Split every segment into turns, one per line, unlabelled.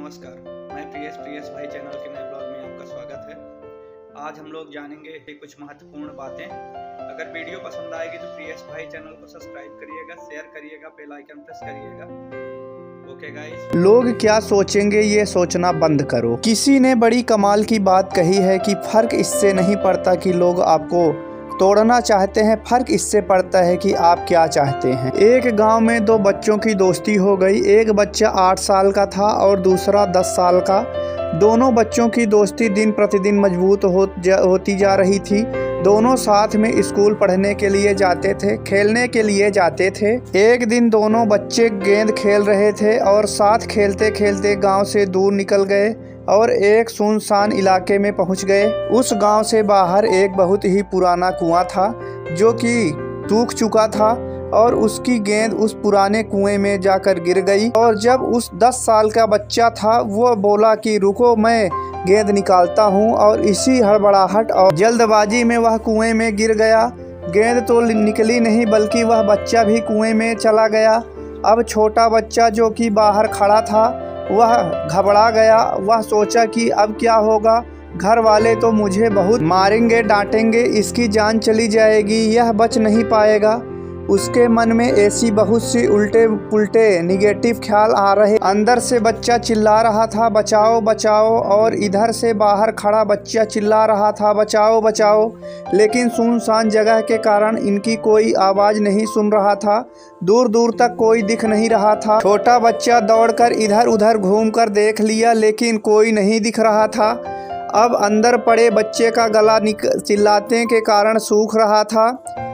नमस्कार, मैं प्रियस भाई चैनल के नए ब्लॉग में आपका स्वागत है। आज हम लोग जानेंगे कुछ महत्वपूर्ण बातें। अगर वीडियो पसंद आएगी तो प्रियस भाई चैनल को सब्सक्राइब करिएगा, शेयर करिएगा, बेल आइकन प्रेस करिएगा। Okay guys.
लोग क्या सोचेंगे ये सोचना बंद करो। किसी ने बड़ी कमाल की बात कही है कि फर्क इससे नहीं पड़ता कि लोग आपको तोड़ना चाहते हैं, फर्क इससे पड़ता है कि आप क्या चाहते हैं। एक गांव में दो बच्चों की दोस्ती हो गई। एक बच्चा 8 साल का था और दूसरा 10 साल का। दोनों बच्चों की दोस्ती दिन प्रतिदिन मजबूत होती जा रही थी। दोनों साथ में स्कूल पढ़ने के लिए जाते थे, खेलने के लिए जाते थे। एक दिन दोनों बच्चे गेंद खेल रहे थे और साथ खेलते खेलते गांव से दूर निकल गए और एक सुनसान इलाके में पहुंच गए। उस गांव से बाहर एक बहुत ही पुराना कुआं था जो कि सूख चुका था और उसकी गेंद उस पुराने कुएं में जाकर गिर गई। और जब उस 10 साल का बच्चा था वो बोला कि रुको, मैं गेंद निकालता हूं, और इसी हड़बड़ाहट और जल्दबाजी में वह कुएं में गिर गया। गेंद तो निकली नहीं बल्कि वह बच्चा भी कुएं में चला गया। अब छोटा बच्चा जो कि बाहर खड़ा था वह घबरा गया। वह सोचा कि अब क्या होगा, घर वाले तो मुझे बहुत मारेंगे, डांटेंगे, इसकी जान चली जाएगी, यह बच नहीं पाएगा। उसके मन में ऐसी बहुत सी उल्टे पुल्टे निगेटिव ख्याल आ रहे। अंदर से बच्चा चिल्ला रहा था बचाओ बचाओ, और इधर से बाहर खड़ा बच्चा चिल्ला रहा था बचाओ बचाओ। लेकिन सुनसान जगह के कारण इनकी कोई आवाज़ नहीं सुन रहा था। दूर दूर तक कोई दिख नहीं रहा था। छोटा बच्चा दौड़कर इधर उधर घूमकर देख लिया लेकिन कोई नहीं दिख रहा था। अब अंदर पड़े बच्चे का गला चिल्लाने के कारण सूख रहा था,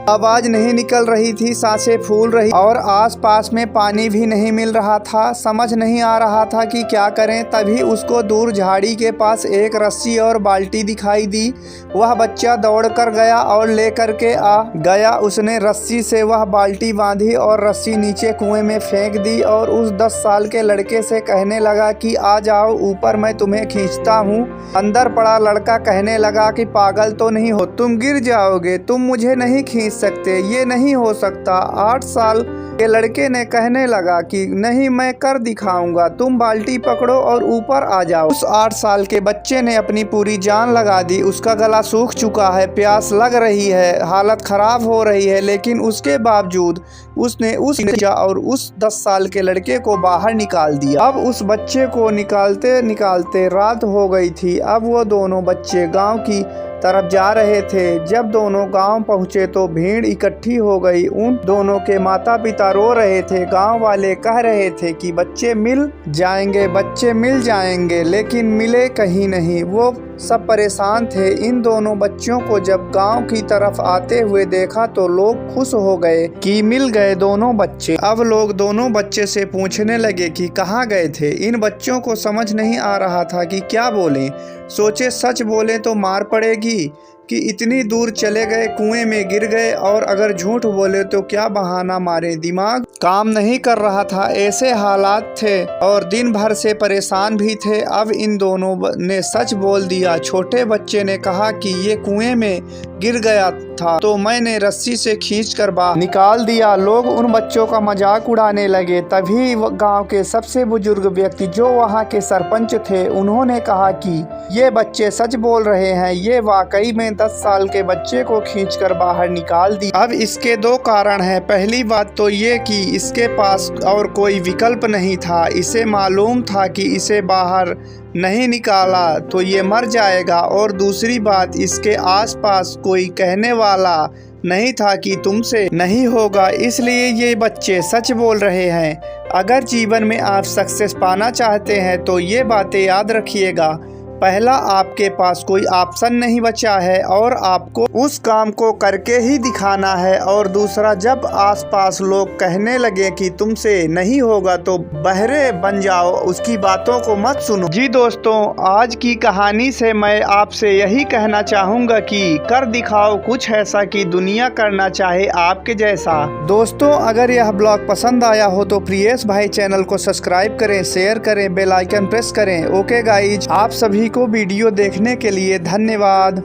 आवाज़ नहीं निकल रही थी, सांसें फूल रही और आसपास में पानी भी नहीं मिल रहा था। समझ नहीं आ रहा था कि क्या करें। तभी उसको दूर झाड़ी के पास एक रस्सी और बाल्टी दिखाई दी। वह बच्चा दौड़कर गया और लेकर के आ गया। उसने रस्सी से वह बाल्टी बांधी और रस्सी नीचे कुएं में फेंक दी और उस 10 साल के लड़के से कहने लगा कि आ जाओ ऊपर, मैं तुम्हें खींचता हूँ। अंदर पड़ा लड़का कहने लगा कि पागल तो नहीं हो, तुम गिर जाओगे, तुम मुझे नहीं खींच सकते, ये नहीं हो सकता। 8 साल के लड़के ने कहने लगा कि नहीं, मैं कर दिखाऊंगा, तुम बाल्टी पकड़ो और ऊपर आ जाओ। उस 8 साल के बच्चे ने अपनी पूरी जान लगा दी। उसका गला सूख चुका है, प्यास लग रही है, हालत खराब हो रही है, लेकिन उसके बावजूद उसने उस और उस 10 साल के लड़के को बाहर निकाल दिया। अब उस बच्चे को निकालते निकालते रात हो गई थी। अब वो दोनों बच्चे गांव की तरफ जा रहे थे। जब दोनों गांव पहुंचे तो भीड़ इकट्ठी हो गई। उन दोनों के माता पिता रो रहे थे। गांव वाले कह रहे थे कि बच्चे मिल जाएंगे, बच्चे मिल जाएंगे, लेकिन मिले कहीं नहीं। वो सब परेशान थे। इन दोनों बच्चों को जब गांव की तरफ आते हुए देखा तो लोग खुश हो गए कि मिल गए दोनों बच्चे। अब लोग दोनों बच्चे से पूछने लगे कि कहाँ गए थे। इन बच्चों को समझ नहीं आ रहा था कि क्या बोलें। सोचे सच बोले तो मार पड़ेगी कि इतनी दूर चले गए, कुएं में गिर गए, और अगर झूठ बोले तो क्या बहाना मारे। दिमाग काम नहीं कर रहा था, ऐसे हालात थे और दिन भर से परेशान भी थे। अब इन दोनों ने सच बोल दिया। छोटे बच्चे ने कहा कि ये कुएं में गिर गया था तो मैंने रस्सी से खींचकर बाहर निकाल दिया। लोग उन बच्चों का मजाक उड़ाने लगे। तभी गांव के सबसे बुजुर्ग व्यक्ति जो वहां के सरपंच थे, उन्होंने कहा कि ये बच्चे सच बोल रहे हैं, ये वाकई में 10 साल के बच्चे को खींचकर बाहर निकाल दी। अब इसके 2 कारण हैं। पहली बात तो ये कि इसके पास और कोई विकल्प नहीं था। इसे मालूम था कि इसे बाहर नहीं निकाला तो ये मर जाएगा, और दूसरी बात, इसके आसपास कोई कहने वाला नहीं था कि तुमसे नहीं होगा, इसलिए ये बच्चे सच बोल रहे हैं। अगर जीवन में आप सक्सेस पाना चाहते हैं तो ये बातें याद रखिएगा। पहला, आपके पास कोई ऑप्शन नहीं बचा है और आपको उस काम को करके ही दिखाना है। और दूसरा, जब आसपास लोग कहने लगे कि तुमसे नहीं होगा तो बहरे बन जाओ, उसकी बातों को मत सुनो। जी दोस्तों, आज की कहानी से मैं आपसे यही कहना चाहूँगा कि कर दिखाओ कुछ ऐसा कि दुनिया करना चाहे आपके जैसा। दोस्तों, अगर यह ब्लॉग पसंद आया हो तो प्रियस भाई चैनल को सब्सक्राइब करें, शेयर करें, बेल आइकन प्रेस करें। ओके गाइज, आप सभी को वीडियो देखने के लिए धन्यवाद।